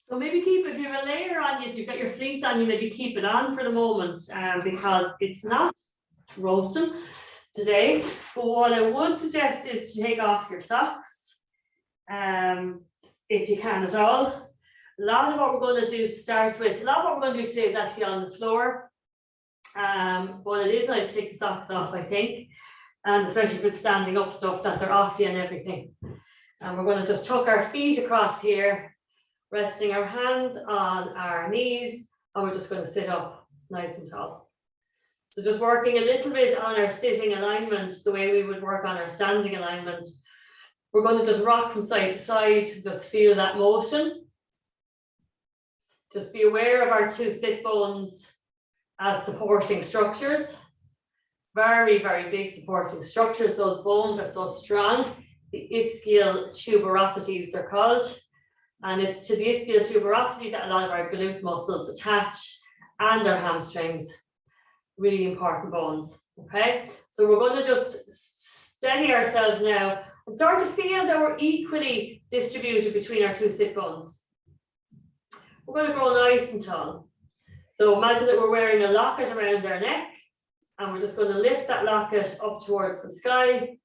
So maybe keep, if you have a layer on you, if you've got your fleece on you, maybe keep it on for the moment, because it's not roasting today. But what I would suggest is to take off your socks, if you can at all. A lot of what we're going to do to start with, a lot of what we're going to do today is actually on the floor. But it is nice to take the socks off, I think, and especially for the standing up stuff, that they're off you and everything. And we're going to just tuck our feet across here, resting our hands on our knees, and we're just going to sit up nice and tall. So just working a little bit on our sitting alignment, the way we would work on our standing alignment. We're going to just rock from side to side, just feel that motion. Just be aware of our two sit bones as supporting structures. Very, very big supporting structures. Those bones are so strong. The ischial tuberosities, they're called. And it's to the ischial tuberosity that a lot of our glute muscles attach, and our hamstrings. Really important bones. Okay, so we're going to just steady ourselves now and start to feel that we're equally distributed between our two sit bones. We're going to grow nice and tall. So imagine that we're wearing a locket around our neck, and we're just going to lift that locket up towards the sky.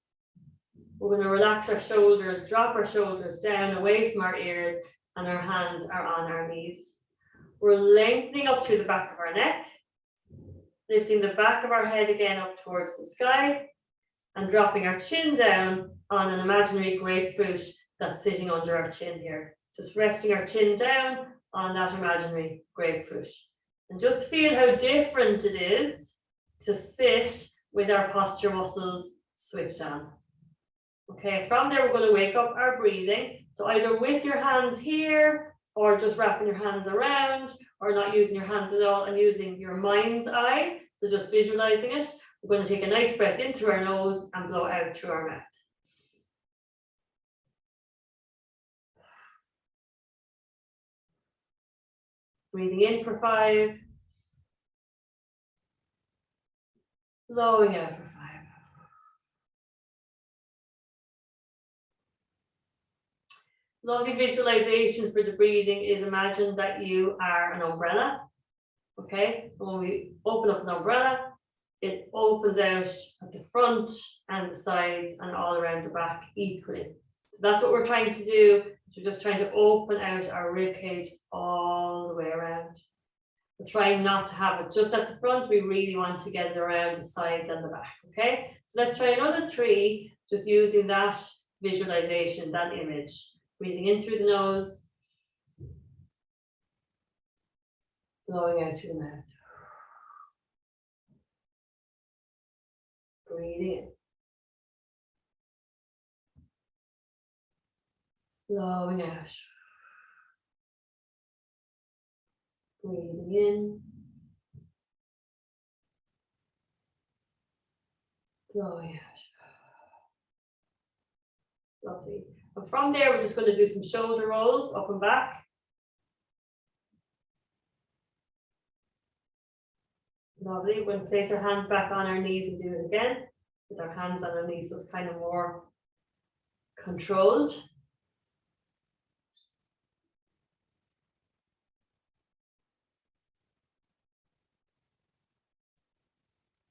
We're going to relax our shoulders, drop our shoulders down away from our ears, and our hands are on our knees. We're lengthening up through the back of our neck, lifting the back of our head again up towards the sky, and dropping our chin down on an imaginary grapefruit that's sitting under our chin here. Just resting our chin down on that imaginary grapefruit. And just feel how different it is to sit with our posture muscles switched on. Okay, from there we're going to wake up our breathing. So either with your hands here, or just wrapping your hands around, or not using your hands at all and using your mind's eye. So just visualizing it. We're going to take a nice breath in through our nose and blow out through our mouth. Breathing in for 5. Blowing out for 5. Lovely visualization for the breathing is imagine that you are an umbrella. Okay, and when we open up an umbrella, it opens out at the front and the sides and all around the back equally. So that's what we're trying to do. We're just trying to open out our rib cage all the way around. We're trying not to have it just at the front. We really want to get it around the sides and the back. Okay, so let's try another 3, just using that visualization, that image. Breathing in through the nose, blowing out through the mouth. Breathing in. Blowing out. Breathing in. Blowing out. Lovely. And from there, we're just going to do some shoulder rolls up and back. Lovely. We're going to place our hands back on our knees and do it again with our hands on our knees, so it's kind of more controlled.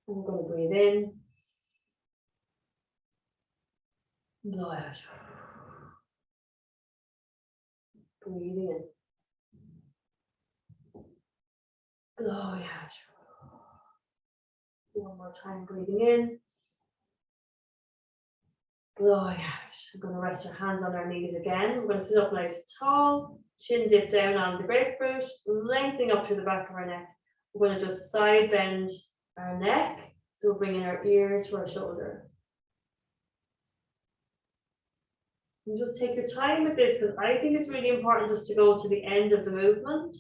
And we're going to breathe in. Blow out. Breathing in. Blowing out. One more time, breathing in. Blowing out. We're going to rest our hands on our knees again. We're going to sit up nice and tall. Chin dip down on the grapefruit. Lengthening up through the back of our neck. We're going to just side bend our neck. So we're bringing our ear to our shoulder. And just take your time with this, because I think it's really important just to go to the end of the movement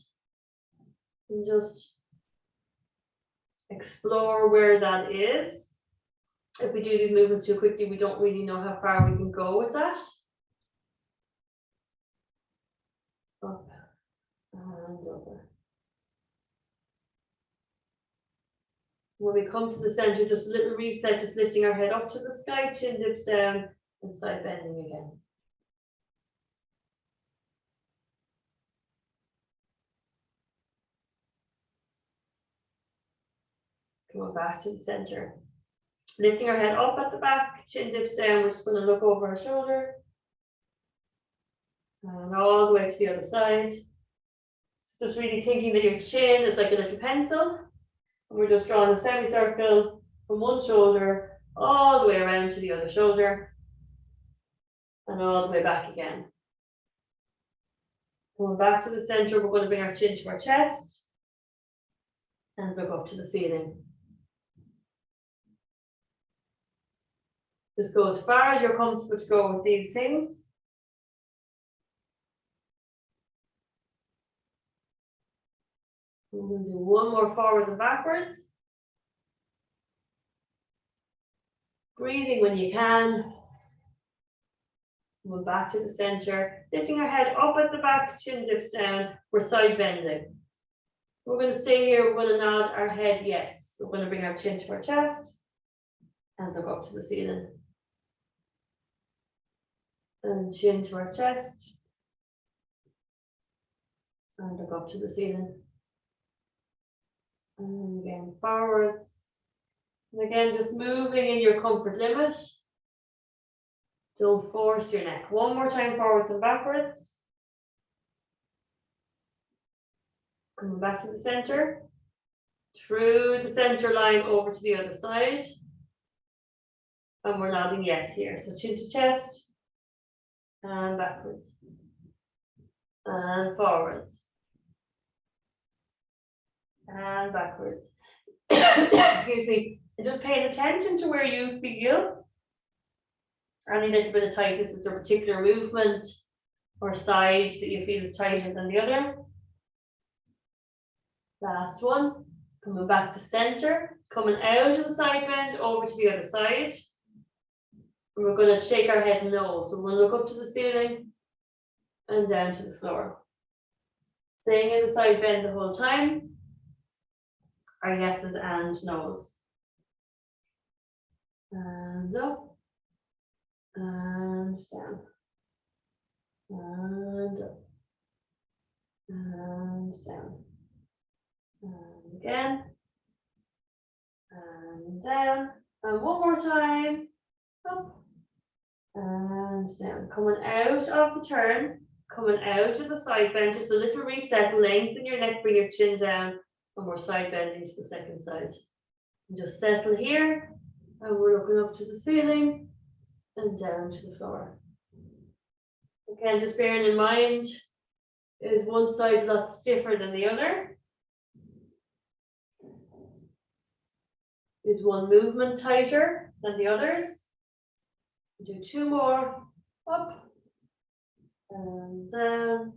and just explore where that is. If we do these movements too quickly, we don't really know how far we can go with that. Up and over. When we come to the center, just a little reset, just lifting our head up to the sky, chin dips down, and side bending again. Coming back to the center. Lifting our head up at the back, chin dips down, we're just going to look over our shoulder. And all the way to the other side. So just really thinking that your chin is like a little pencil. And we're just drawing a semicircle from one shoulder all the way around to the other shoulder. And all the way back again. Going back to the center, we're going to bring our chin to our chest. And look up to the ceiling. Just go as far as you're comfortable to go with these things. We're going to do one more forwards and backwards. Breathing when you can. Going back to the center, lifting our head up at the back, chin dips down, we're side bending. We're going to stay here, we're going to nod our head yes. We're going to bring our chin to our chest and look up to the ceiling. And chin to our chest and look up to the ceiling. And again, forward. And again, just moving in your comfort limit. Don't force your neck. One more time, forwards and backwards. Coming back to the center. Through the center line over to the other side. And we're nodding yes here. So chin to chest. And backwards. And forwards. And backwards. Excuse me. And just paying attention to where you feel. Any little bit of tightness, is there a particular movement or side that you feel is tighter than the other? Last one, coming back to center, coming out of the side bend over to the other side. And we're going to shake our head no. So we're going to look up to the ceiling and down to the floor. Staying in the side bend the whole time. Our yeses and nos. And up. And down. And up. And down. And again. And down. And one more time. Up. And down. Coming out of the turn. Coming out of the side bend. Just a little reset. Lengthen your neck. Bring your chin down. And we're side bending to the second side. And just settle here. And we're looking up to the ceiling. And down to the floor. Again, just bearing in mind, is one side a lot stiffer than the other? Is one movement tighter than the others? Do two more, up and down.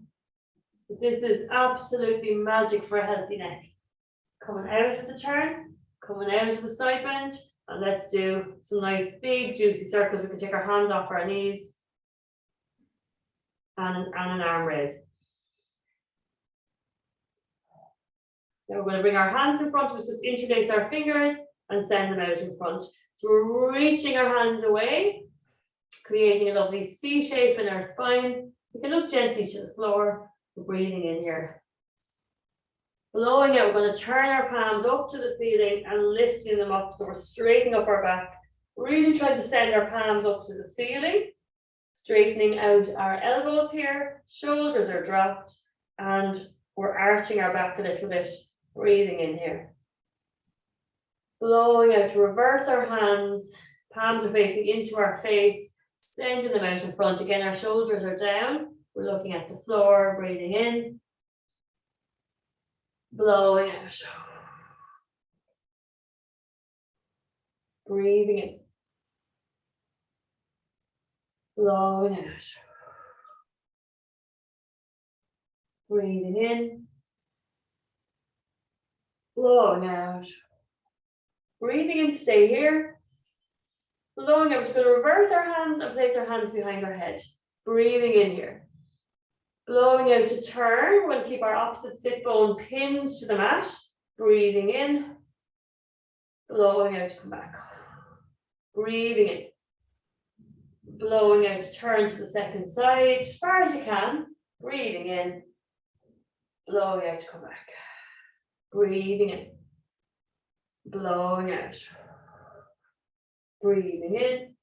But this is absolutely magic for a healthy neck. Coming out of the turn, coming out of the side bend. And let's do some nice big juicy circles. We can take our hands off our knees and an arm raise. Now we're going to bring our hands in front of us, just interlace our fingers and send them out in front. So we're reaching our hands away, creating a lovely C shape in our spine. We can look gently to the floor. We're breathing in here. Blowing out, we're going to turn our palms up to the ceiling and lifting them up. So we're straightening up our back. Really trying to send our palms up to the ceiling. Straightening out our elbows here. Shoulders are dropped. And we're arching our back a little bit. Breathing in here. Blowing out to reverse our hands. Palms are facing into our face. Sending them out in front. Again, our shoulders are down. We're looking at the floor. Breathing in. Blowing out. Breathing in. Blowing out. Breathing in. Blowing out. Breathing in to stay here. Blowing out. We're just going to reverse our hands and place our hands behind our head. Breathing in here. Blowing out to turn. We're going to keep our opposite sit bone pinned to the mat. Breathing in. Blowing out to come back. Breathing in. Blowing out to turn to the second side as far as you can. Breathing in. Blowing out to come back. Breathing in. blowing out. Breathing in,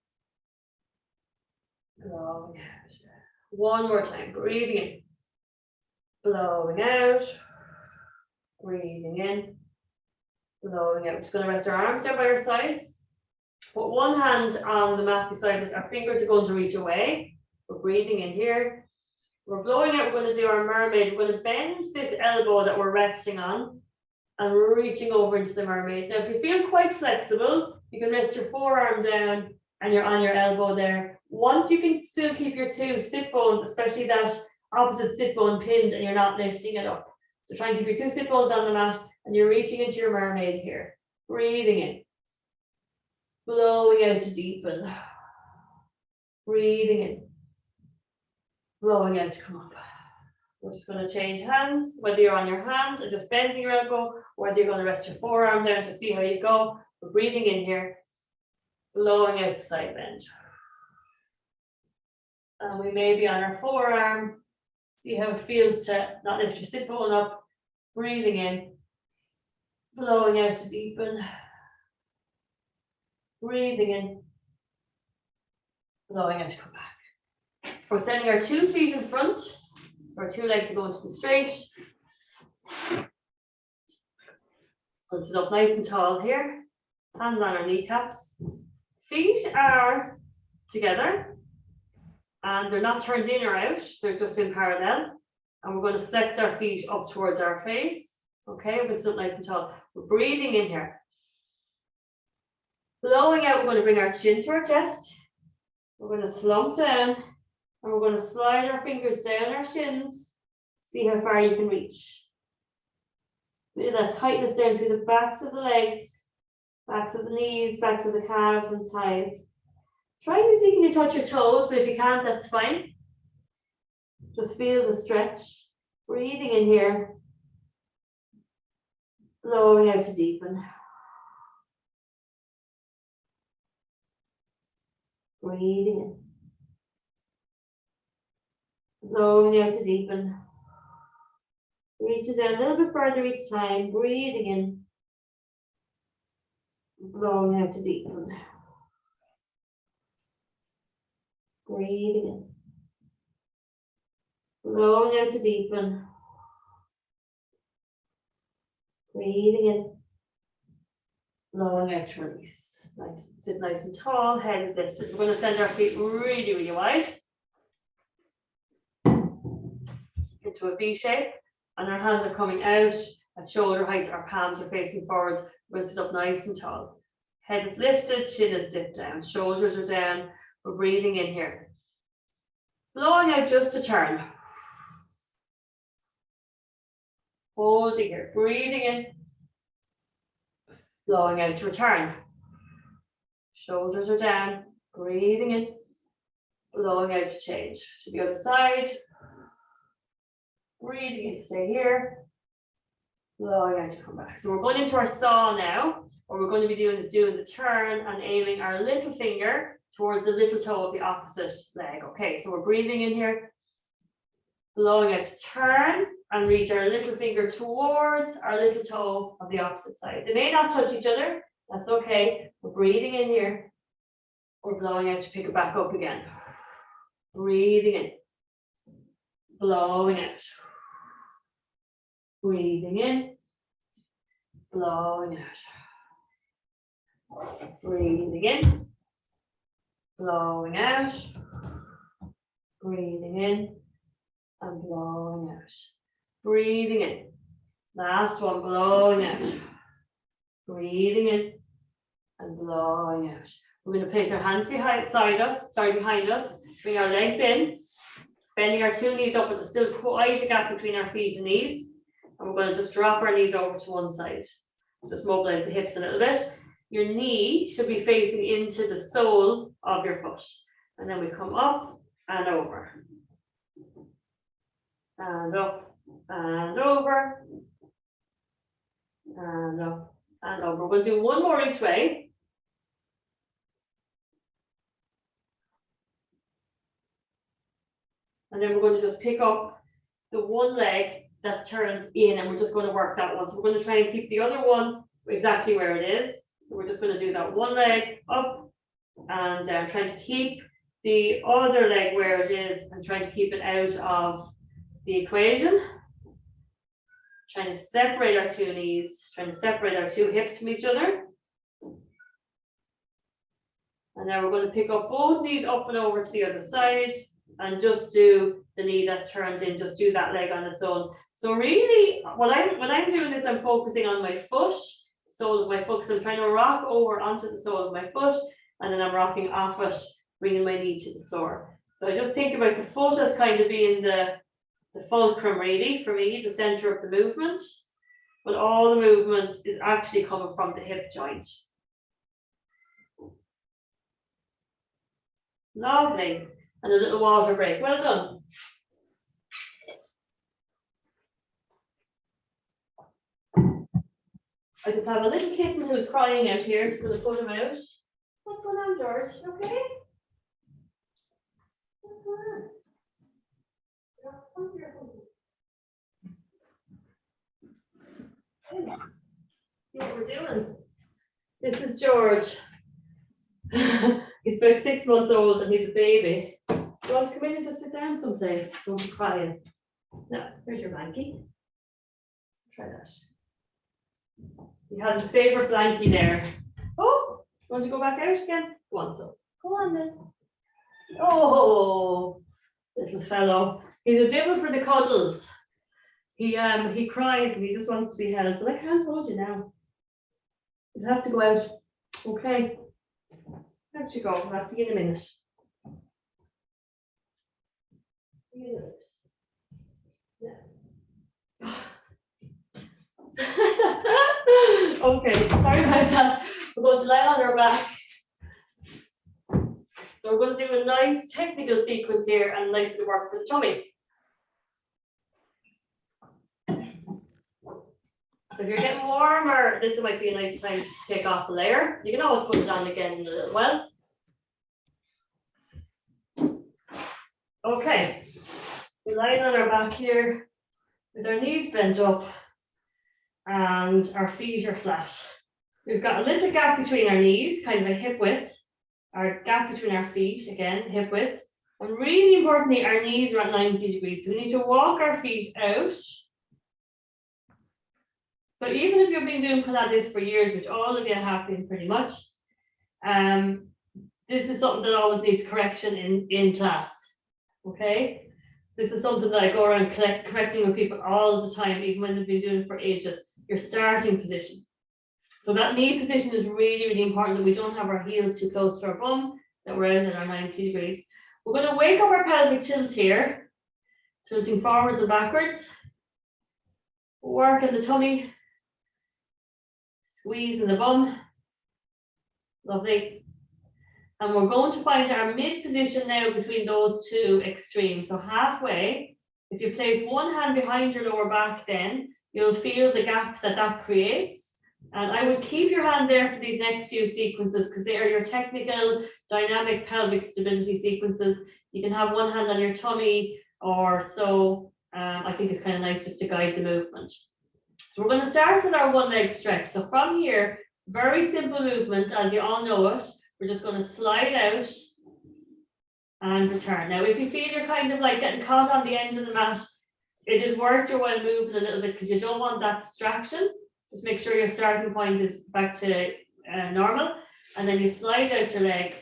blowing out. One more time, breathing in, blowing out, breathing in, blowing out. Just going to rest our arms down by our sides. Put one hand on the mat beside us. Our fingers are going to reach away. We're breathing in here. We're blowing out. We're going to do our mermaid. We're going to bend this elbow that we're resting on, and we're reaching over into the mermaid. Now, if you feel quite flexible, you can rest your forearm down and you're on your elbow there. Once you can still keep your two sit bones, especially that opposite sit bone pinned, and you're not lifting it up. So try and keep your two sit bones on the mat, and you're reaching into your mermaid here. Breathing in. Blowing out to deepen. Breathing in. Blowing out to come up. We're just going to change hands, whether you're on your hand and just bending your elbow, or whether you're going to rest your forearm down to see how you go. We're breathing in here. Blowing out to side bend. And we may be on our forearm. See how it feels to not lift your sit bone up. Breathing in. Blowing out to deepen. Breathing in, blowing out to come back. We're sending our 2 feet in front, so our 2 legs are going to be straight. We'll sit up nice and tall here, hands on our kneecaps. Feet are together, and they're not turned in or out, they're just in parallel. And we're going to flex our feet up towards our face. Okay, we're going to sit up nice and tall. We're breathing in here. Blowing out, we're going to bring our chin to our chest. We're going to slump down, and we're going to slide our fingers down our shins. See how far you can reach. Feel that tightness down through the backs of the legs, backs of the knees, backs of the calves and thighs. Try and see, can you touch your toes, but if you can't, that's fine. Just feel the stretch. Breathing in here. Blowing out to deepen. Breathing in. Blowing out to deepen. Reach it down a little bit further each time. Breathing in. Blowing out to deepen. Breathing in. Blowing out to deepen. Breathing in. Blowing out to release. Nice, sit nice and tall, head is lifted. We're going to send our feet really, really wide into a V shape, and our hands are coming out at shoulder height. Our palms are facing forwards. We're going to sit up nice and tall. Head is lifted, chin is dipped down, shoulders are down. We're breathing in here. Blowing out just a turn. Holding here, breathing in. Blowing out to return. Shoulders are down, breathing in, blowing out to change to the other side. Breathing in, stay here, blowing out to come back. So we're going into our saw now. What we're going to be doing is doing the turn and aiming our little finger towards the little toe of the opposite leg. Okay, so we're breathing in here, blowing out to turn and reach our little finger towards our little toe of the opposite side. They may not touch each other. That's okay. We're breathing in here. We're blowing out to pick it back up again. Breathing in. Blowing out. Breathing in. Blowing out. Breathing in. Blowing out. Breathing in. And blowing out. Breathing in. Last one, blowing out. Breathing in. And blowing out. We're going to place our hands behind us. Bring our legs in, bending our 2 knees up, but there's still quite a gap between our feet and knees. And we're going to just drop our knees over to one side. Just mobilize the hips a little bit. Your knee should be facing into the sole of your foot. And then we come up and over. And up and over. And up and over. We'll do one more each way. And then we're going to just pick up the one leg that's turned in, and we're just going to work that one. So we're going to try and keep the other one exactly where it is. So we're just going to do that one leg up and trying to keep the other leg where it is and trying to keep it out of the equation. Trying to separate our two knees, trying to separate our two hips from each other. And now we're going to pick up both knees up and over to the other side and just do the knee that's turned in, just do that leg on its own. So really, when I'm doing this, I'm focusing on my foot, sole of my foot. So I'm trying to rock over onto the sole of my foot, and then I'm rocking off it, bringing my knee to the floor. So I just think about the foot as kind of being the fulcrum, really, for me, the center of the movement. But all the movement is actually coming from the hip joint. Lovely. And a little water break. Well done. I just have a little kitten who's crying out here. Just going to put him out. What's going on, George? Okay? What's going on? See what we're doing. This is George. He's about 6 months old and he's a baby. Do you want to come in and just sit down someplace? Don't be crying. No, here's your blankie. Try that. He has his favourite blankie there. Oh, you want to go back out again? Go on, so. Go on then. Oh, little fellow. He's a devil for the cuddles. He cries and he just wants to be held, but I can't hold you now. You have to go out. Okay. Out you go. I'll see you in a minute. Okay, sorry about that. We're going to lie on our back. So we're going to do a nice technical sequence here and a nice bit of work for the tummy. So if you're getting warmer, this might be a nice time to take off a layer. You can always put it on again in a little while. Okay, we're lying on our back here with our knees bent up and our feet are flat. So we've got a little gap between our knees, kind of a hip width. Our gap between our feet, again, hip width. And really importantly, our knees are at 90 degrees. So we need to walk our feet out. So even if you've been doing Pilates for years, which all of you have been pretty much, this is something that always needs correction in class, okay? This is something that I go around correcting with people all the time, even when they've been doing it for ages. Your starting position. So that knee position is really, really important, that we don't have our heels too close to our bum, that we're out at our 90 degrees. We're going to wake up our pelvic tilt here, tilting forwards and backwards. Work in the tummy. Squeeze in the bum. Lovely. And we're going to find our mid position now between those two extremes. So halfway, if you place one hand behind your lower back, then you'll feel the gap that creates. And I would keep your hand there for these next few sequences because they are your technical dynamic pelvic stability sequences. You can have one hand on your tummy or so. I think it's kind of nice just to guide the movement. So we're going to start with our one leg stretch. So from here, very simple movement, as you all know it. We're just going to slide out and return. Now, if you feel you're kind of like getting caught on the end of the mat, it is worth your while moving a little bit because you don't want that distraction. Just make sure your starting point is back to normal. And then you slide out your leg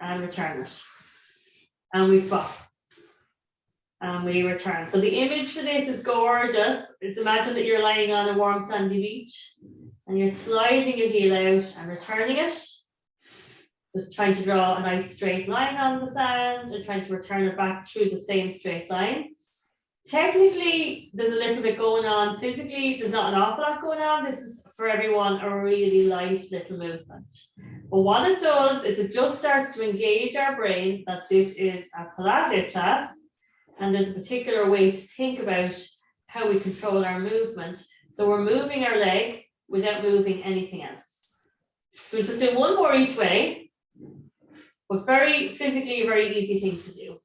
and return it. And we swap. And we return. So the image for this is gorgeous. It's imagine that you're lying on a warm sandy beach and you're sliding your heel out and returning it. Just trying to draw a nice straight line on the sand and trying to return it back through the same straight line. Technically, there's a little bit going on. Physically, there's not an awful lot going on. This is for everyone a really light little movement. But what it does is it just starts to engage our brain that this is a Pilates class and there's a particular way to think about how we control our movement. So we're moving our leg without moving anything else. So we're just doing one more each way, but very physically a very easy thing to do.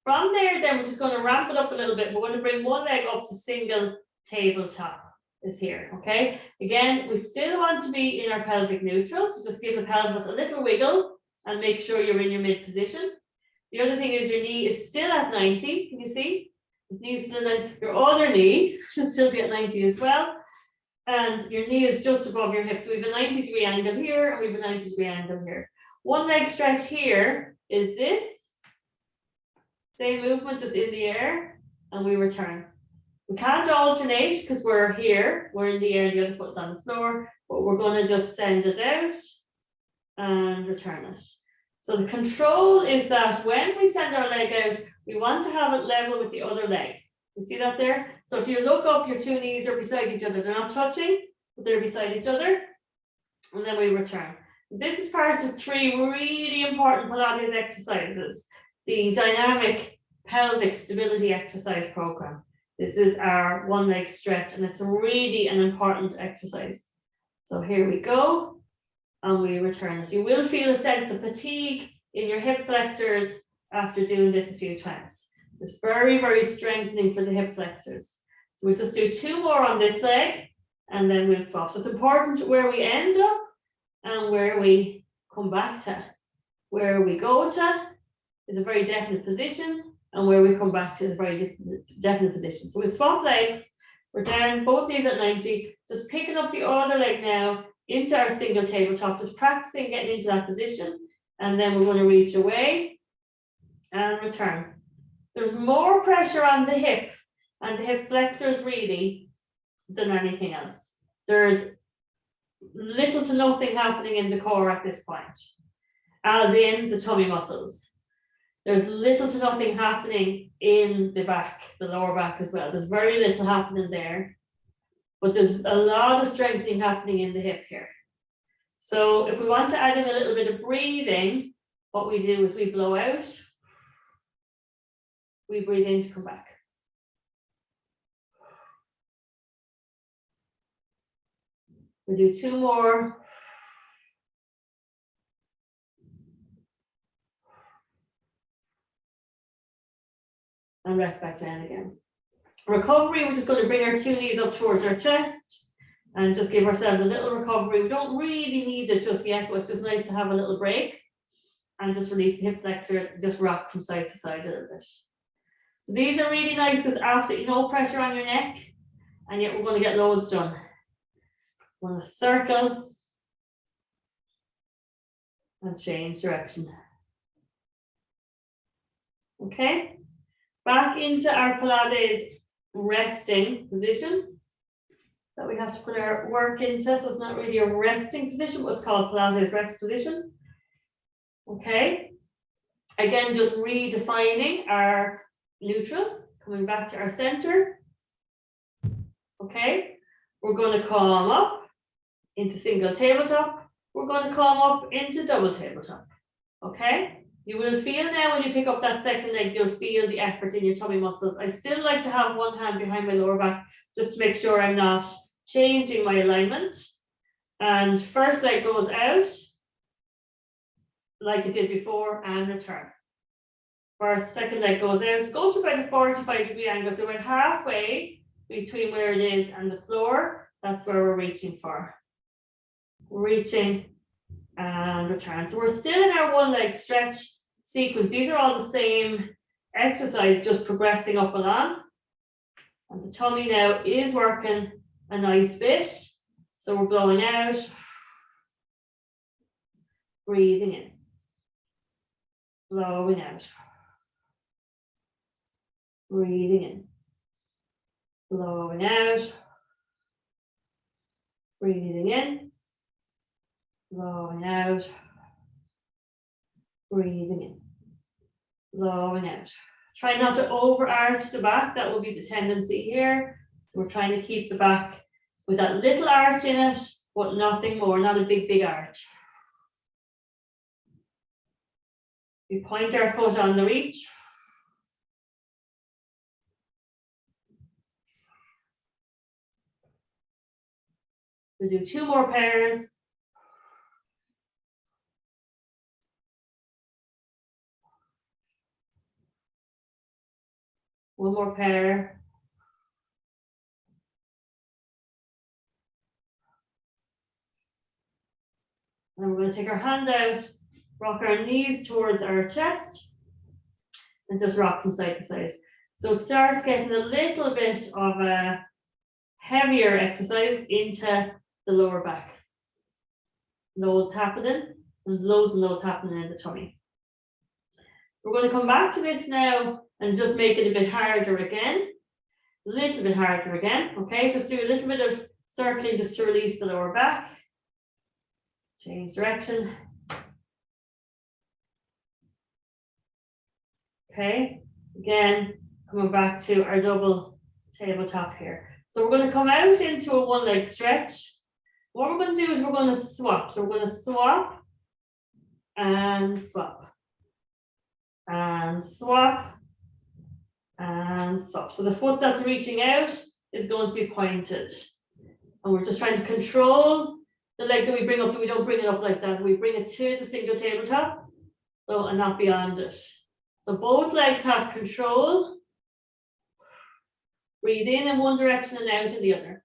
From there, then we're just going to ramp it up a little bit. We're going to bring one leg up to single tabletop. is here, okay? Again, we still want to be in our pelvic neutral, so just give the pelvis a little wiggle and make sure you're in your mid position. The other thing is your knee is still at 90, can you see? This knee is still at, your other knee should still be at 90 as well. And your knee is just above your hip. So we have a 90-degree angle here, and we have a 90-degree angle here. One leg stretch here is this. Same movement, just in the air, and we return. We can't alternate because we're here, we're in the air, and the other foot's on the floor, but we're going to just send it out and return it. So the control is that when we send our leg out, we want to have it level with the other leg. You see that there? So if you look up, your two knees are beside each other. They're not touching, but they're beside each other. And then we return. This is part of 3 really important Pilates exercises. The dynamic pelvic stability exercise program. This is our one leg stretch, and it's really an important exercise. So here we go, and we return it. You will feel a sense of fatigue in your hip flexors after doing this a few times. It's very, very strengthening for the hip flexors. So we'll just do 2 more on this leg, and then we'll swap. So it's important where we end up and where we come back to. Where we go to is a very definite position, and where we come back to is a very definite position. So we'll swap legs. We're down, both knees at 90, just picking up the other leg now into our single tabletop, just practicing getting into that position, and then we're going to reach away and return. There's more pressure on the hip and the hip flexors really than anything else. There's little to nothing happening in the core at this point, as in the tummy muscles. There's little to nothing happening in the back, the lower back as well. There's very little happening there, but there's a lot of strengthening happening in the hip here. So if we want to add in a little bit of breathing, what we do is we blow out, we breathe in to come back. We do 2 more. And rest back down again. Recovery, we're just going to bring our 2 knees up towards our chest and just give ourselves a little recovery. We don't really need it just yet, but it's just nice to have a little break and just release the hip flexors and just rock from side to side a little bit. So these are really nice because absolutely no pressure on your neck, and yet we're going to get loads done. We're going to circle and change direction. Okay, back into our Pilates resting position that we have to put our work into. So it's not really a resting position, but it's called Pilates rest position. Okay, again, just redefining our neutral, coming back to our center. Okay, we're going to come up into single tabletop. We're going to come up into double tabletop. Okay, you will feel now when you pick up that second leg, you'll feel the effort in your tummy muscles. I still like to have one hand behind my lower back just to make sure I'm not changing my alignment. And first leg goes out like it did before and return. First, second leg goes out, go to about a 45-degree angle. So we're halfway between where it is and the floor. That's where we're reaching for. Reaching and return. So we're still in our one leg stretch sequence. These are all the same exercise, just progressing up along. And the tummy now is working a nice bit. So we're blowing out, breathing in, blowing out, breathing in, blowing out, breathing in, blowing out, breathing in, blowing out. Try not to overarch the back, that will be the tendency here. So we're trying to keep the back with that little arch in it, but nothing more, not a big, big arch. We point our foot on the reach. We'll do 2 more pairs. One more pair. And we're going to take our hand out, rock our knees towards our chest, and just rock from side to side. So it starts getting a little bit of a heavier exercise into the lower back. Loads happening, and loads happening in the tummy. So we're going to come back to this now and just make it a bit harder again. A little bit harder again, okay? Just do a little bit of circling just to release the lower back. Change direction. Okay, again, coming back to our double tabletop here. So we're going to come out into a one leg stretch. What we're going to do is we're going to swap. So we're going to swap and swap and swap and swap. So the foot that's reaching out is going to be pointed. And we're just trying to control the leg that we bring up, so we don't bring it up like that. We bring it to the single tabletop, so and not beyond it. So both legs have control. Breathe in one direction and out in the other.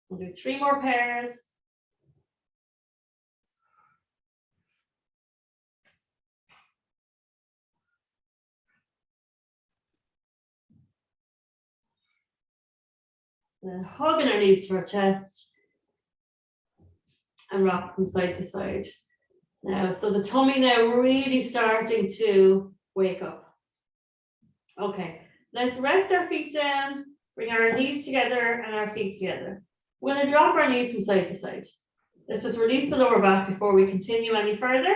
We'll do 3 more pairs. Then hugging our knees to our chest and rock from side to side. Now, so the tummy now really starting to wake up. Okay, let's rest our feet down, bring our knees together and our feet together. We're going to drop our knees from side to side. Let's just release the lower back before we continue any further.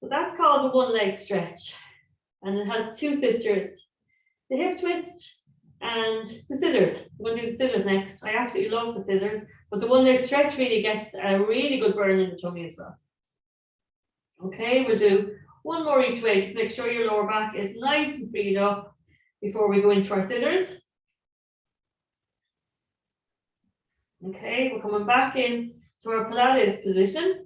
So that's called the one leg stretch. And it has 2 sisters, the hip twist and the scissors. We're going to do the scissors next. I absolutely love the scissors, but the one leg stretch really gets a really good burn in the tummy as well. Okay, we'll do 1 more each way. Just make sure your lower back is nice and freed up before we go into our scissors. Okay, we're coming back in to our Pilates position.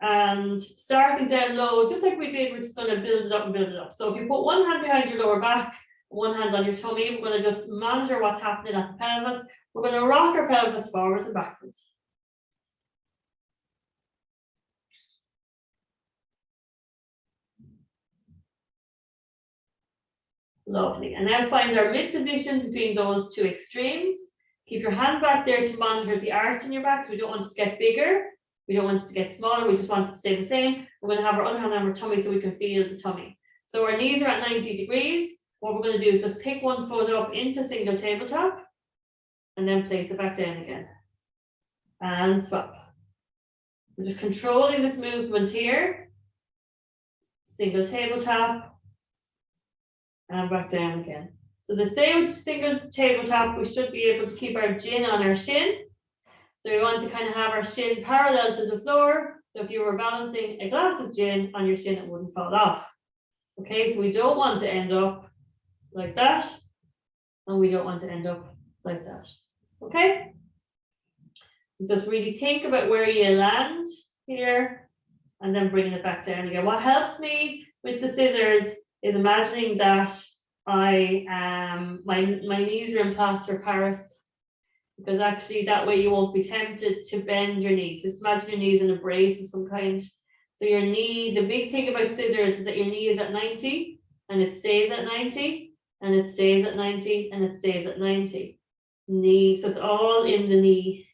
And starting down low, just like we did, we're just going to build it up and build it up. So if you put one hand behind your lower back, one hand on your tummy, we're going to just monitor what's happening at the pelvis. We're going to rock our pelvis forwards and backwards. Lovely. And now find our mid position between those 2 extremes. Keep your hand back there to monitor the arch in your back. So we don't want it to get bigger. We don't want it to get smaller. We just want it to stay the same. We're going to have our other hand on our tummy so we can feel the tummy. So our knees are at 90 degrees. What we're going to do is just pick one foot up into single tabletop and then place it back down again. And swap. We're just controlling this movement here. Single tabletop and back down again. So the same single tabletop, we should be able to keep our chin on our shin. So we want to kind of have our shin parallel to the floor. So if you were balancing a glass of gin on your shin, it wouldn't fall off. Okay, so we don't want to end up like that. And we don't want to end up like that. Okay? Just really think about where you land here and then bringing it back down again. What helps me with the scissors is imagining that my knees are in plaster of Paris, because actually that way you won't be tempted to bend your knees. So just imagine your knees in a brace of some kind. So your knee, the big thing about scissors is that your knee is at 90 and it stays at 90 and it stays at 90 and it stays at 90. Knee, so it's all in the knee,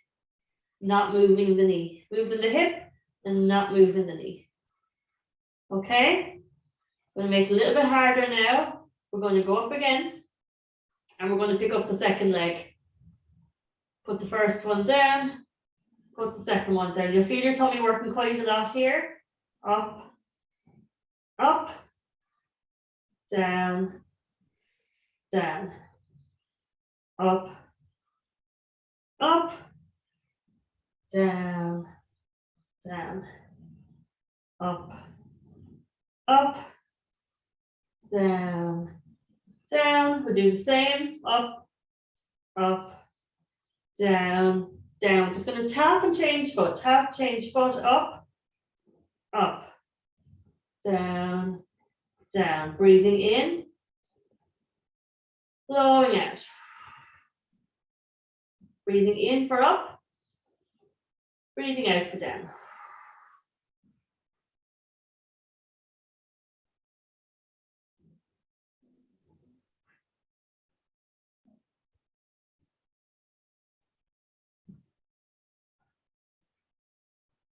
not moving the knee. Moving the hip and not moving the knee. Okay? We're going to make it a little bit harder now. We're going to go up again and we're going to pick up the second leg. Put the first one down, put the second one down. You'll feel your tummy working quite a lot here. Up, up, down, down, up, up, down, down, up, up, down, down. We'll do the same. Up, up, down, down. Just going to tap and change foot, tap, change foot, up, up, down, down. Breathing in, blowing out. Breathing in for up, breathing out for down.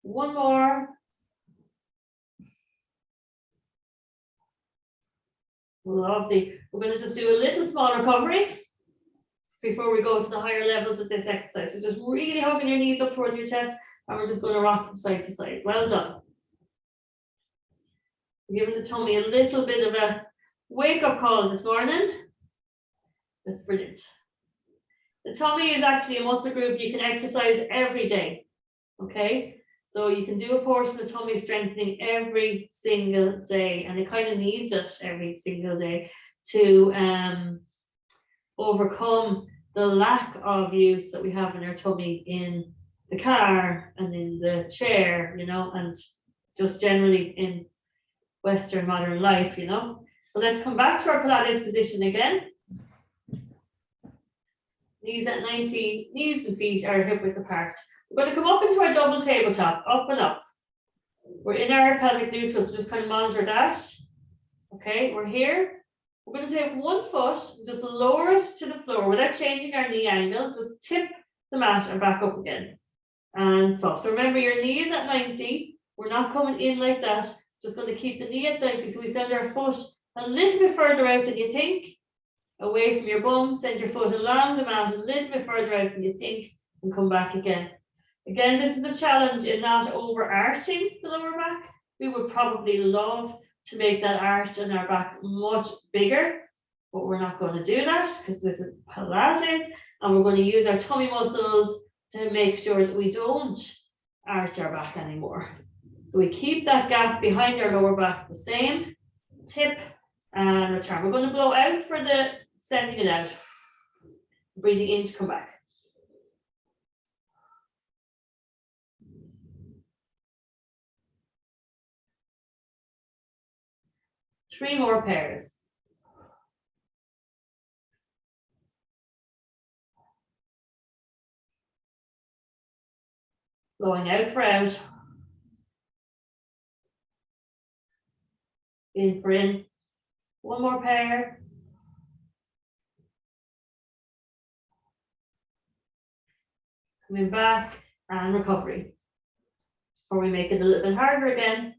One more. Lovely. We're going to just do a little small recovery before we go to the higher levels of this exercise. So just really hugging your knees up towards your chest, and we're just going to rock from side to side. Well done. We're giving the tummy a little bit of a wake-up call this morning. That's brilliant. The tummy is actually a muscle group you can exercise every day. Okay? So you can do a portion of tummy strengthening every single day, and it kind of needs it every single day to overcome the lack of use that we have in our tummy in the car and in the chair, you know, and just generally in Western modern life, you know. So let's come back to our Pilates position again. Knees at 90, knees and feet are hip width apart. We're going to come up into our double tabletop, up and up. We're in our pelvic neutral, so just kind of monitor that. Okay, we're here. We're going to take one foot, just lower it to the floor without changing our knee angle. Just tip the mat and back up again. And stop. So remember, your knee is at 90. We're not coming in like that. Just going to keep the knee at 90. So we send our foot a little bit further out than you think. Away from your bum. Send your foot along the mat a little bit further out than you think. And come back again. Again, this is a challenge in not overarching the lower back. We would probably love to make that arch in our back much bigger, but we're not going to do that because this is Pilates, and we're going to use our tummy muscles to make sure that we don't arch our back anymore. So we keep that gap behind our lower back the same, tip and return. We're going to blow out for the sending it out, breathing in to come back. Three more pairs. Blowing out for out. In for in. One more pair. Coming back and recovery. Or we make it a little bit harder again.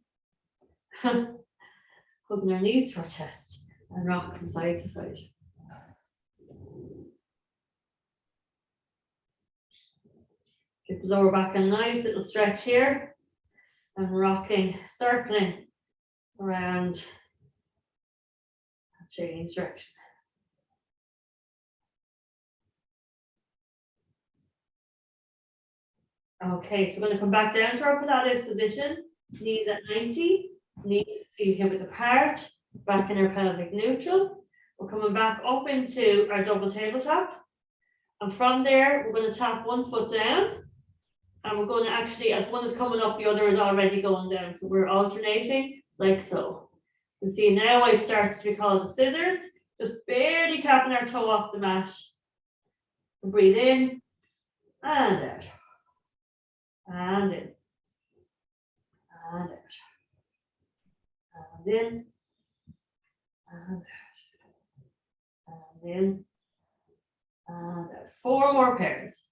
Hugging our knees to our chest and rock from side to side. Give the lower back a nice little stretch here and rocking, circling around, change direction. Okay, so we're going to come back down to our Pilates position, knees at 90, knees, feet hip width apart, back in our pelvic neutral. We're coming back up into our double tabletop. And from there, we're going to tap one foot down. And we're going to actually, as one is coming up, the other is already going down. So we're alternating like so. You can see now it starts to be called the scissors. Just barely tapping our toe off the mat. And breathe in and out. And in. And out. And in. And out. And in. And out. 4 more pairs.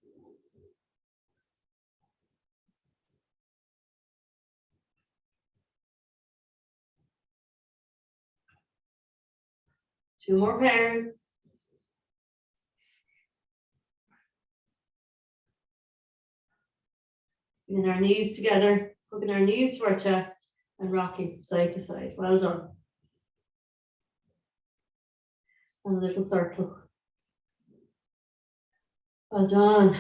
Two more pairs. Bringing our knees together, hooking our knees to our chest and rocking side to side. Well done. And a little circle. Well done.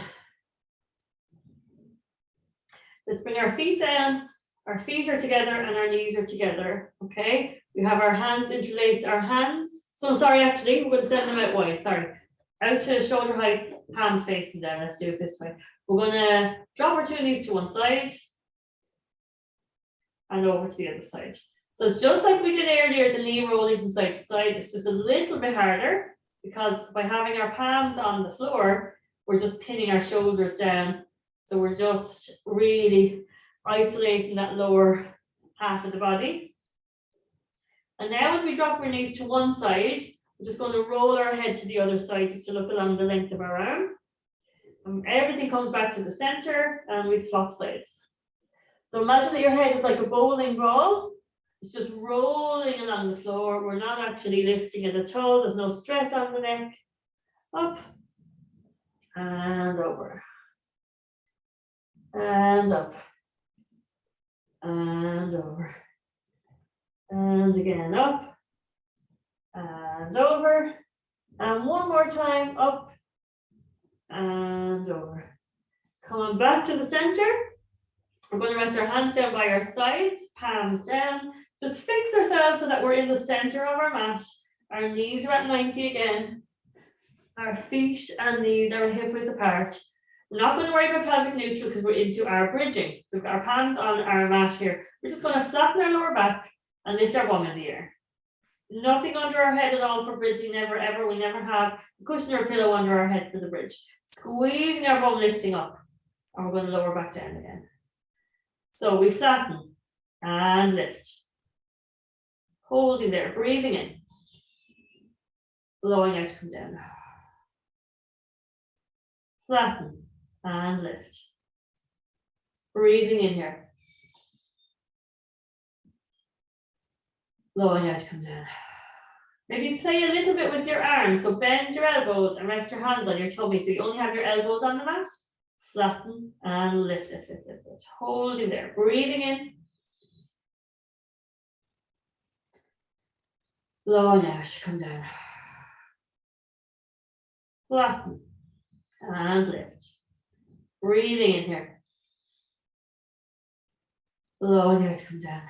Let's bring our feet down. Our feet are together and our knees are together. Okay. We have our hands interlaced, our hands. So sorry, actually, we're going to send them out wide. Sorry. Out to shoulder height, hands facing down. Let's do it this way. We're going to drop our 2 knees to one side and over to the other side. So it's just like we did earlier, the knee rolling from side to side. It's just a little bit harder because by having our palms on the floor, we're just pinning our shoulders down. So we're just really isolating that lower half of the body. And now as we drop our knees to one side, we're just going to roll our head to the other side just to look along the length of our arm. And everything comes back to the center and we swap sides. So imagine that your head is like a bowling ball. It's just rolling along the floor. We're not actually lifting it at all. There's no stress on the neck. Up and over. And up. And over. And again, up. And over. And one more time, up. And over. Coming back to the center. We're going to rest our hands down by our sides, palms down. Just fix ourselves so that we're in the center of our mat. Our knees are at 90 again. Our feet and knees are hip width apart. We're not going to worry about pelvic neutral because we're into our bridging. So we've got our palms on our mat here. We're just going to flatten our lower back and lift our bum in the air. Nothing under our head at all for bridging, never ever. We never have a cushion or a pillow under our head for the bridge. Squeezing our bum, lifting up. And we're going to lower back down again. So we flatten and lift. Holding there, breathing in. Blowing out to come down. Flatten and lift. Breathing in here. Blowing out to come down. Maybe play a little bit with your arms. So bend your elbows and rest your hands on your tummy. So you only have your elbows on the mat. Flatten and lift, lift, lift, lift, lift. Holding there, breathing in. Blowing out, come down. Flatten and lift. Breathing in here. Blowing out, come down.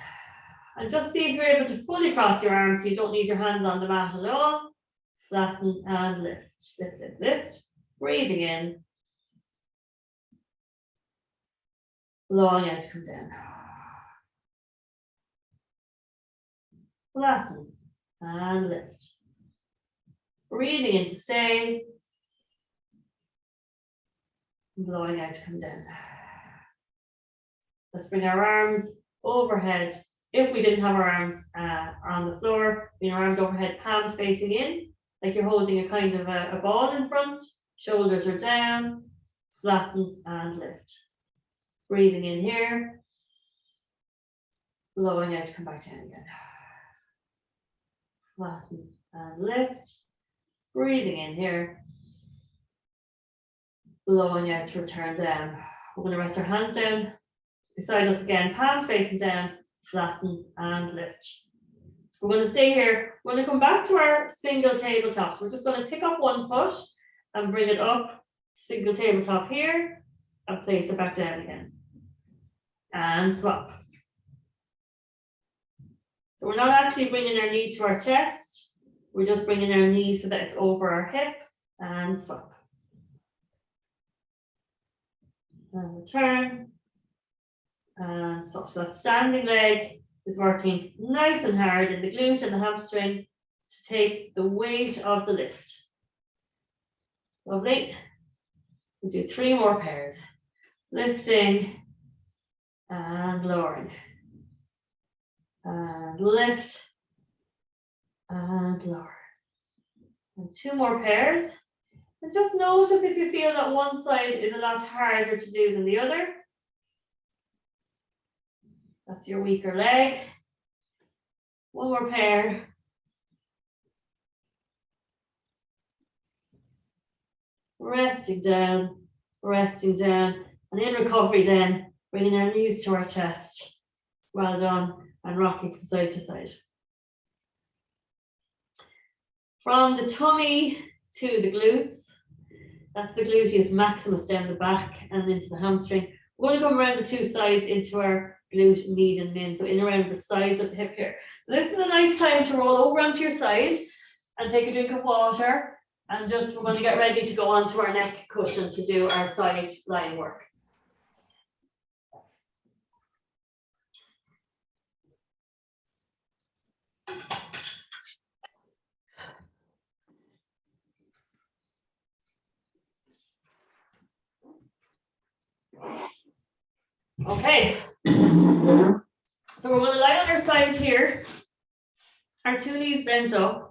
And just see if you're able to fully cross your arms so you don't need your hands on the mat at all. Flatten and lift, lift, lift, lift. Breathing in. Blowing out to come down. Flatten and lift. Breathing in to stay. Blowing out to come down. Let's bring our arms overhead. If we didn't have our arms on the floor, bring our arms overhead, palms facing in, like you're holding a kind of a ball in front. Shoulders are down. Flatten and lift. Breathing in here. Blowing out to come back down again. Flatten and lift. Breathing in here. Blowing out to return down. We're going to rest our hands down beside us again, palms facing down, flatten and lift. We're going to stay here. We're going to come back to our single tabletop. So we're just going to pick up one foot and bring it up, single tabletop here, and place it back down again. And swap. So we're not actually bringing our knee to our chest. We're just bringing our knee so that it's over our hip, and swap. And return. And swap. So that standing leg is working nice and hard in the glute and the hamstring to take the weight of the lift. Lovely. We'll do 3 more pairs. Lifting and lowering. And lift and lower. And 2 more pairs. And just notice if you feel that one side is a lot harder to do than the other. That's your weaker leg. 1 more pair. Resting down, and in recovery then, bringing our knees to our chest. Well done, and rocking from side to side. From the tummy to the glutes, that's the gluteus maximus down the back and into the hamstring. We're going to come around the 2 sides into our glute, median, min, so in around the sides of the hip here. So this is a nice time to roll over onto your side and take a drink of water. And just we're going to get ready to go onto our neck cushion to do our side lying work. Okay, so we're going to lie on our side here, our 2 knees bent up.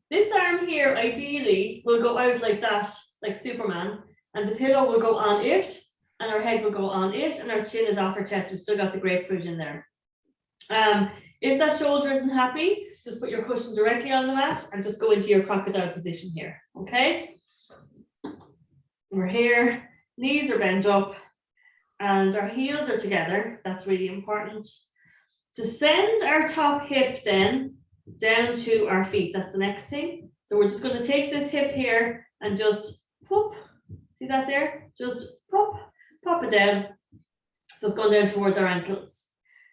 This arm here ideally will go out like that, like Superman, and the pillow will go on it, and our head will go on it, and our chin is off our chest. We've still got the grapefruit in there. If that shoulder isn't happy, just put your cushion directly on the mat and just go into your crocodile position here, okay? We're here, knees are bent up, and our heels are together. That's really important. To send our top hip then down to our feet, that's the next thing. So we're just going to take this hip here and just pop, see that there? Just pop it down. So it's going down towards our ankles.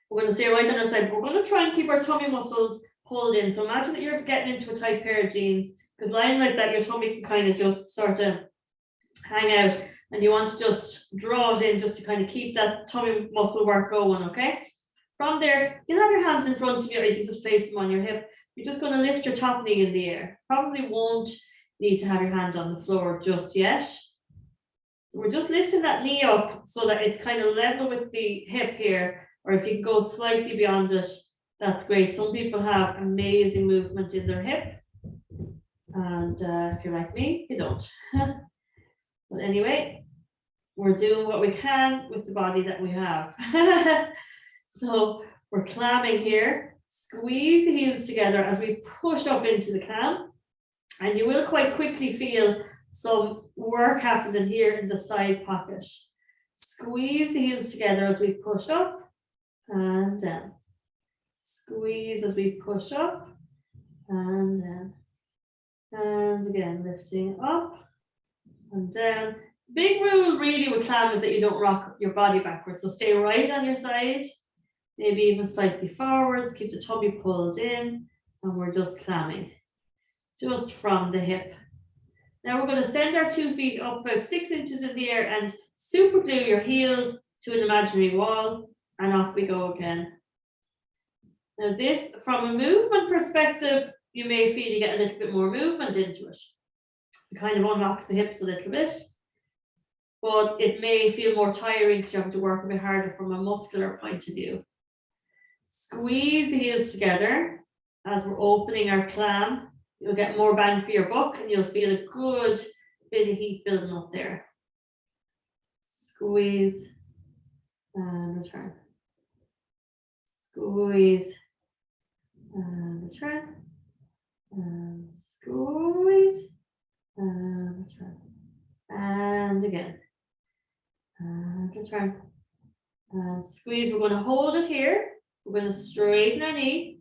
We're going to stay right on our side. We're going to try and keep our tummy muscles pulled in. So imagine that you're getting into a tight pair of jeans, because lying like that, your tummy can kind of just sort of hang out, and you want to just draw it in just to kind of keep that tummy muscle work going, okay? From there, you'll have your hands in front of you, or you can just place them on your hip. You're just going to lift your top knee in the air. Probably won't need to have your hand on the floor just yet. We're just lifting that knee up so that it's kind of level with the hip here, or if you can go slightly beyond it, that's great. Some people have amazing movement in their hip, and if you're like me, you don't. But anyway, we're doing what we can with the body that we have. So we're clamming here. Squeeze the heels together as we push up into the clam, and you will quite quickly feel some work happening here in the side pocket. Squeeze the heels together as we push up and down. Squeeze as we push up and down. And again, lifting up and down. Big rule really with clam is that you don't rock your body backwards. So stay right on your side, maybe even slightly forwards, keep the tummy pulled in, and we're just clamming, just from the hip. Now we're going to send our 2 feet up about 6 inches in the air and super glue your heels to an imaginary wall, and off we go again. Now this, from a movement perspective, you may feel you get a little bit more movement into it. It kind of unlocks the hips a little bit, but it may feel more tiring because you have to work a bit harder from a muscular point of view. Squeeze the heels together as we're opening our clam. You'll get more bang for your buck, and you'll feel a good bit of heat building up there. Squeeze and return. Squeeze and return. And squeeze and return. And again. And return. And squeeze. We're going to hold it here. We're going to straighten our knee.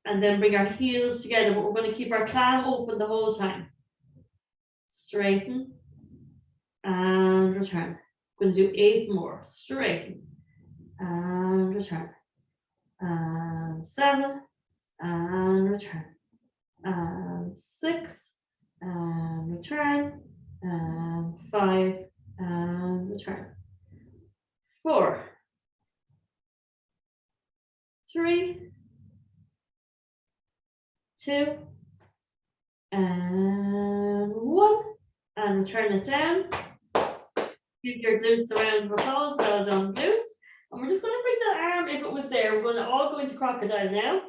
And then bring our heels together, but we're going to keep our clam open the whole time. Straighten and return. We're going to do 8 more. Straighten and return. And 7 and return. And 6 and return. And 5 and return. 4, 3, 2 and 1, and turn it down. Keep your glutes around with those, well done glutes. And we're just going to bring that arm, if it was there, we're going to all go into crocodile now,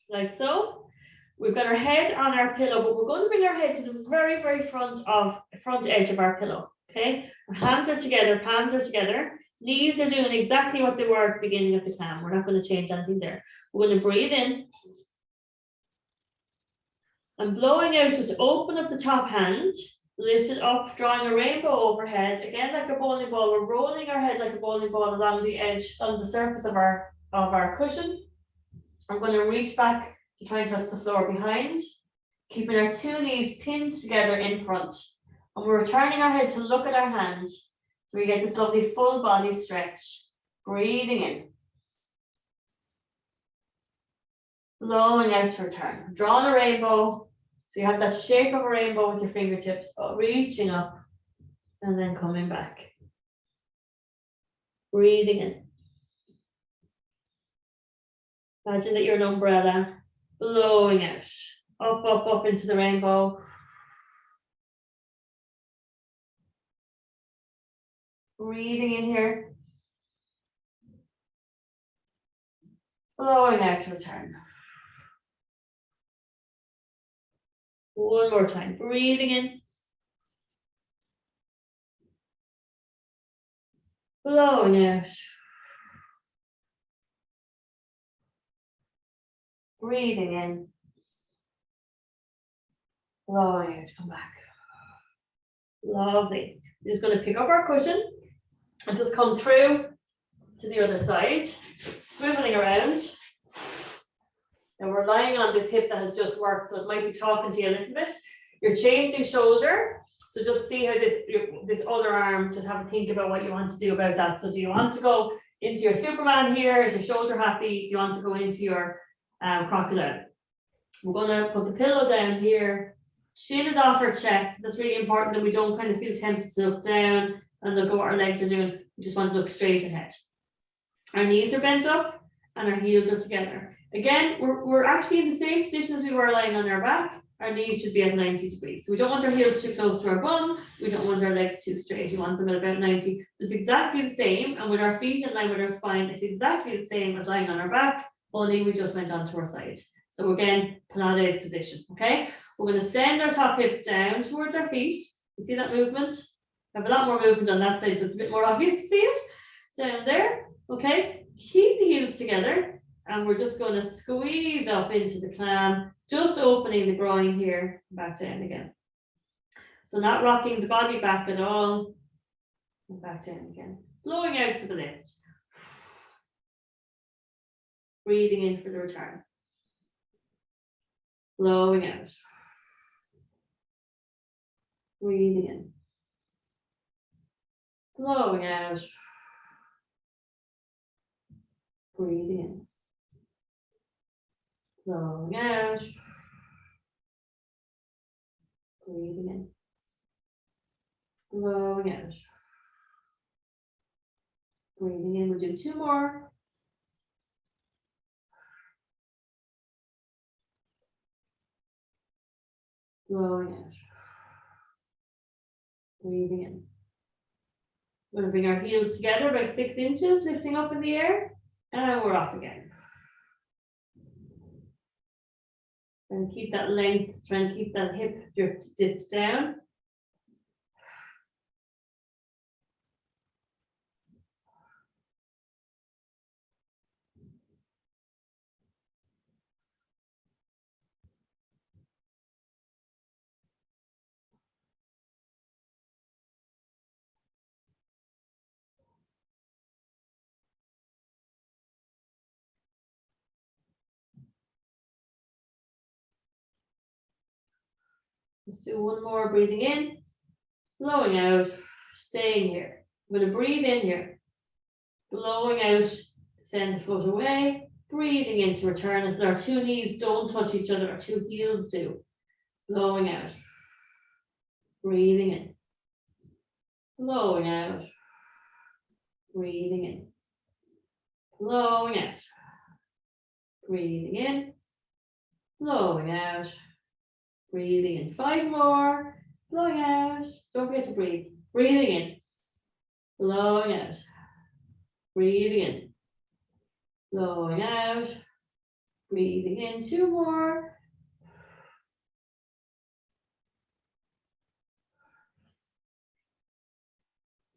like so. We've got our head on our pillow, but we're going to bring our head to the very, very front edge of our pillow, okay? Our hands are together, palms are together, knees are doing exactly what they were at the beginning of the clam. We're not going to change anything there. We're going to breathe in. And blowing out, just open up the top hand, lift it up, drawing a rainbow overhead. Again, like a bowling ball, we're rolling our head like a bowling ball along the edge, on the surface of our cushion. I'm going to reach back to try and touch the floor behind, keeping our 2 knees pinned together in front. And we're turning our head to look at our hand, so we get this lovely full body stretch. Breathing in. Blowing out to return. Drawing a rainbow So you have that shape of a rainbow with your fingertips, but reaching up and then coming back. Breathing in. Imagine that you're an umbrella, blowing out, up, up, up into the rainbow. Breathing in here. Blowing out to return. One more time, breathing in. Blowing out. Breathing in. Blowing out, come back. Lovely. We're just going to pick up our cushion and just come through to the other side, swiveling around. And we're lying on this hip that has just worked, so it might be talking to you a little bit. You're changing shoulder, so just see how this other arm, just have a think about what you want to do about that. So do you want to go into your Superman here? Is your shoulder happy? Do you want to go into your crocodile? We're going to put the pillow down here. Chin is off our chest. That's really important that we don't kind of feel tempted to look down and look at what our legs are doing. We just want to look straight ahead. Our knees are bent up and our heels are together. Again, we're actually in the same position as we were lying on our back. Our knees should be at 90 degrees. So we don't want our heels too close to our bum. We don't want our legs too straight. We want them at about 90. So it's exactly the same. And with our feet in line with our spine, it's exactly the same as lying on our back, only we just went onto our side. So again, Pilates position, okay? We're going to send our top hip down towards our feet. You see that movement? I have a lot more movement on that side, so it's a bit more obvious to see it. Down there, okay? Keep the heels together, and we're just going to squeeze up into the clam, just opening the groin here, back down again. So not rocking the body back at all, and back down again. Blowing out for the lift. Breathing in for the return. Blowing out. Breathing in. Blowing out. Breathing in. Blowing out. Breathing in. Blowing out. Breathing in. We'll do two more. Blowing out. Breathing in. We're going to bring our heels together about 6 inches, lifting up in the air, and we're off again. And keep that length, try and keep that hip dipped down. Let's do one more, breathing in, blowing out, staying here. I'm going to breathe in here, blowing out, send the foot away, breathing in to return. And our two knees don't touch each other, our two heels do. Blowing out, breathing in, blowing out, breathing in, blowing out, breathing in, blowing out. Breathing in, 5 more, blowing out, don't forget to breathe, breathing in, blowing out, breathing in, blowing out, breathing in, 2 more,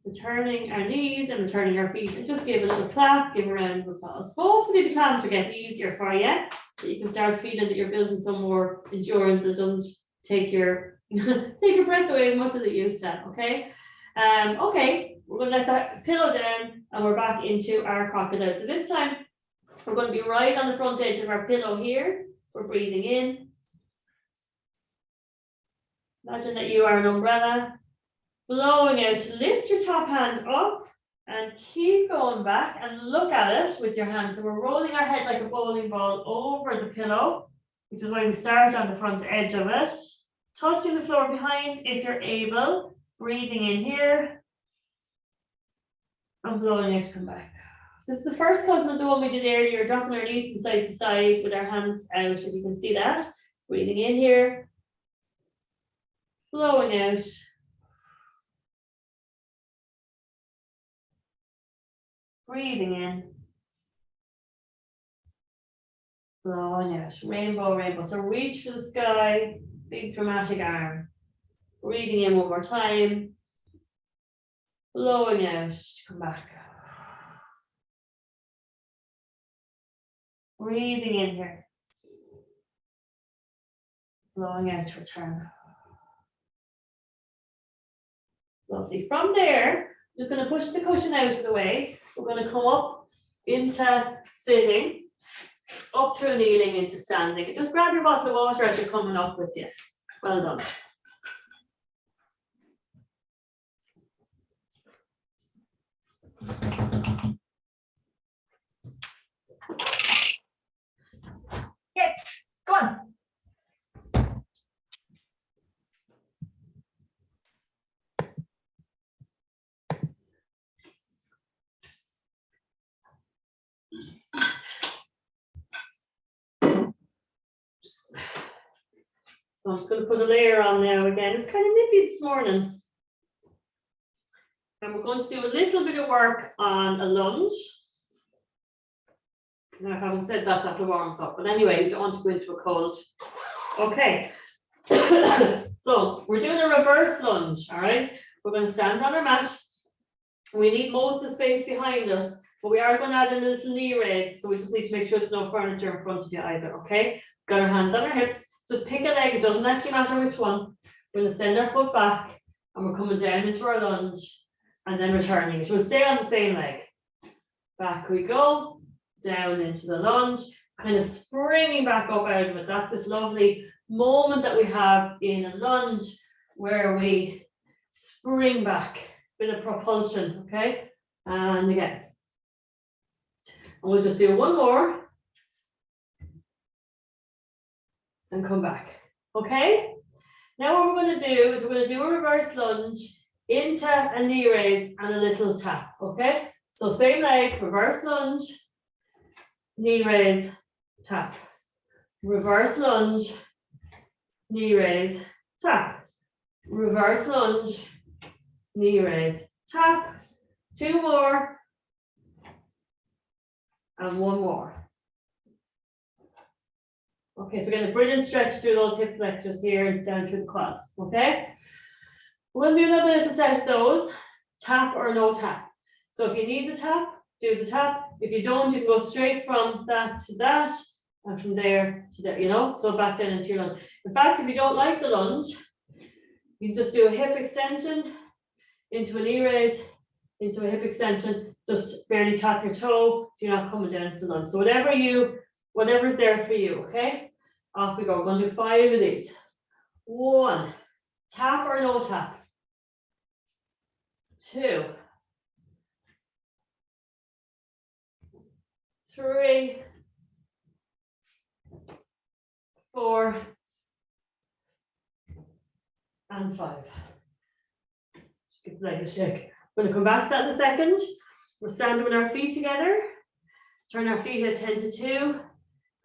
returning our knees and returning our feet, and just give a little clap, give a round of applause. Hopefully the clams will get easier for you, that you can start feeling that you're building some more endurance. It doesn't take your take your breath away as much as it used to. Okay, okay, we're going to let that pillow down and we're back into our crocodile. So this time we're going to be right on the front edge of our pillow here. We're breathing in. Imagine that you are an umbrella. Blowing out, lift your top hand up and keep going back and look at it with your hands. So we're rolling our head like a bowling ball over the pillow. which is why we start on the front edge of it. Touching the floor behind if you're able. Breathing in here. And blowing out to come back. So this is the first cousin of the one we did earlier, dropping our knees from side to side with our hands out, if you can see that. Breathing in here. Blowing out. Breathing in. Blowing out. Rainbow, rainbow. So reach for the sky. Big dramatic arm. Breathing in one more time. Blowing out. Come back. Breathing in here. Blowing out to return. Lovely. From there, just going to push the cushion out of the way. We're going to come up into sitting, up through kneeling into standing. And just grab your bottle of water as you're coming up with you. Well done. Yes, go on. So I'm just going to put a layer on now again. It's kind of nippy this morning. And we're going to do a little bit of work on a lunge. Now, I haven't said that, that'll warm us up. But anyway, you don't want to go into a cold. Okay. So we're doing a reverse lunge, all right? We're going to stand on our mat. We need most of the space behind us, but we are going to add in a little knee raise. So we just need to make sure there's no furniture in front of you either, okay? Got our hands on our hips. Just pick a leg. It doesn't actually matter which one. We're going to send our foot back and we're coming down into our lunge and then returning it. We'll stay on the same leg. Back we go, down into the lunge, kind of springing back up out of it. That's this lovely moment that we have in a lunge where we spring back, bit of propulsion, okay? And again. And we'll just do one more. And come back, okay? Now what we're going to do is we're going to do a reverse lunge into a knee raise and a little tap, okay? So same leg, reverse lunge, knee raise, tap. Reverse lunge, knee raise, tap. Reverse lunge, knee raise, tap. Two more. And one more. Okay, so we're getting a brilliant stretch through those hip flexors here and down through the quads, okay? We're going to do another little set of those, tap or no tap. So if you need the tap, do the tap. If you don't, you can go straight from that to that, and from there to there, you know, so back down into your lunge. In fact, if you don't like the lunge, you can just do a hip extension into a knee raise, into a hip extension, just barely tap your toe, so you're not coming down to the lunge. So whatever's there for you, okay? Off we go. We're going to do 5 of these. 1, tap or no tap. 2, 3, 4, and 5. Just give the leg a shake. We're going to come back to that in a second. We're standing with our feet together. Turn our feet at 10 to 2.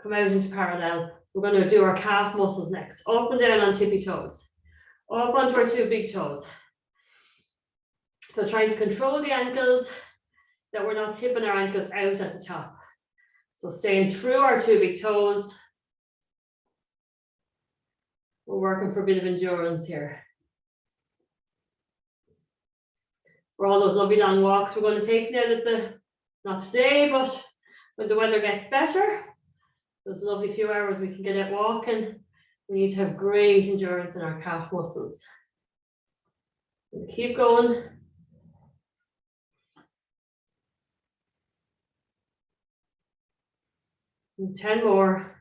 Come out into parallel. We're going to do our calf muscles next. Up and down on tippy toes. Up onto our 2 big toes. So trying to control the ankles, that we're not tipping our ankles out at the top. So staying through our 2 big toes. We're working for a bit of endurance here. For all those lovely long walks we're going to take now that not today, but when the weather gets better, those lovely few hours we can get out walking, we need to have great endurance in our calf muscles. We'll keep going. And 10 more.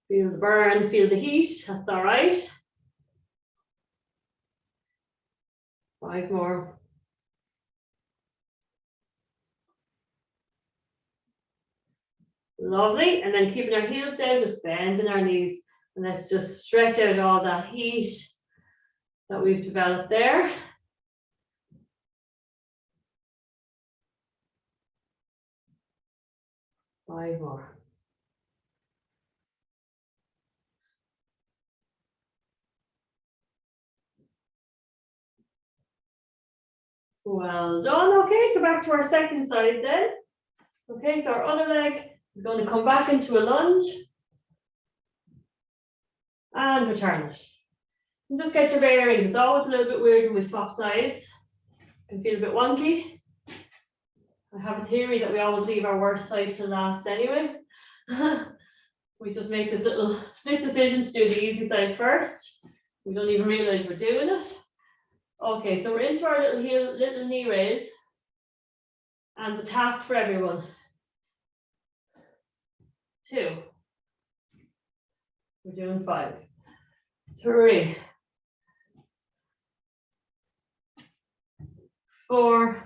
Feel the burn, feel the heat, that's all right. 5 more. Lovely. And then keeping our heels down, just bending our knees. And let's just stretch out all that heat that we've developed there. Five more. Well done. Okay, so back to our second side then. Okay, so our other leg is going to come back into a lunge. And return it. And just get your bearings. It's always a little bit weird when we swap sides. It can feel a bit wonky. I have a theory that we always leave our worst side to last anyway. We just make this little split decision to do the easy side first. We don't even realize we're doing it. Okay, so we're into our little knee raise. And the tap for everyone. 2. We're doing 5. 3. 4.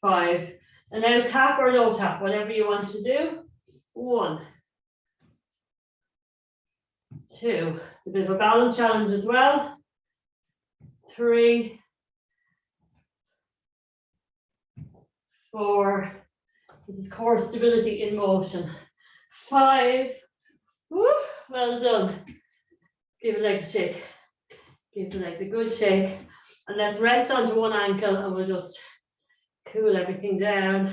5. And now tap or no tap, whatever you want to do. 1. 2. It's a bit of a balance challenge as well. 3. 4. This is core stability in motion. 5. Woo, well done. Give the legs a shake. Give the legs a good shake. And let's rest onto one ankle and we'll just cool everything down.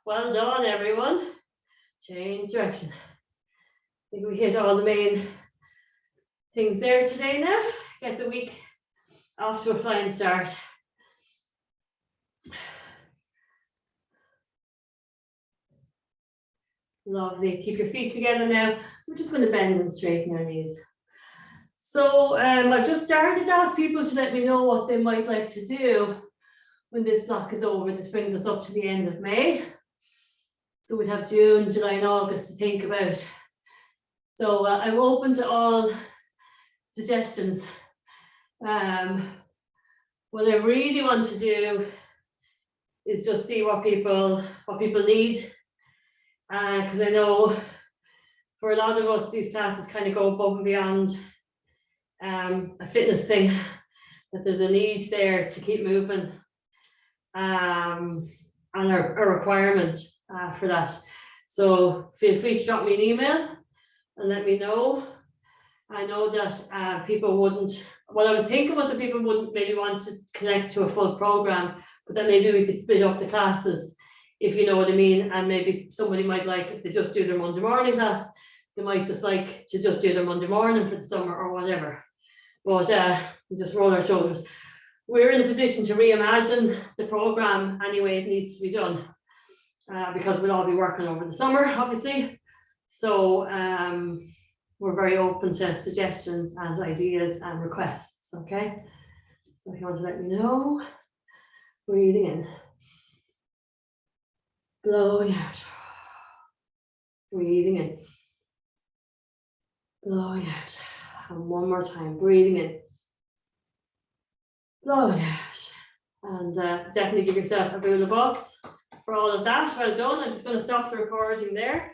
Well done, everyone. Change direction. I think we hit all the main things there today now. Get the week off to a flying start. Lovely. Keep your feet together now. We're just going to bend and straighten our knees. So I've just started to ask people to let me know what they might like to do when this block is over. This brings us up to the end of May. So we'd have June, July and August to think about. So I'm open to all suggestions. What I really want to do is just see what people need. Because I know for a lot of us, these classes kind of go above and beyond a fitness thing, that there's a need there to keep moving and a requirement for that. So feel free to drop me an email and let me know. I know that people wouldn't, what I was thinking was that people wouldn't maybe want to connect to a full program, but then maybe we could split up the classes, if you know what I mean. And maybe somebody might like, if they just do their Monday morning class, they might just like to just do their Monday morning for the summer or whatever. But we just roll our shoulders. We're in a position to reimagine the program any way it needs to be done, because we'll all be working over the summer, obviously. So we're very open to suggestions and ideas and requests, okay? So if you want to let me know, breathing in. Blowing out. Breathing in. Blowing out. And one more time, breathing in. Blowing out. And definitely give yourself a round of applause for all of that. Well done. I'm just going to stop the recording there.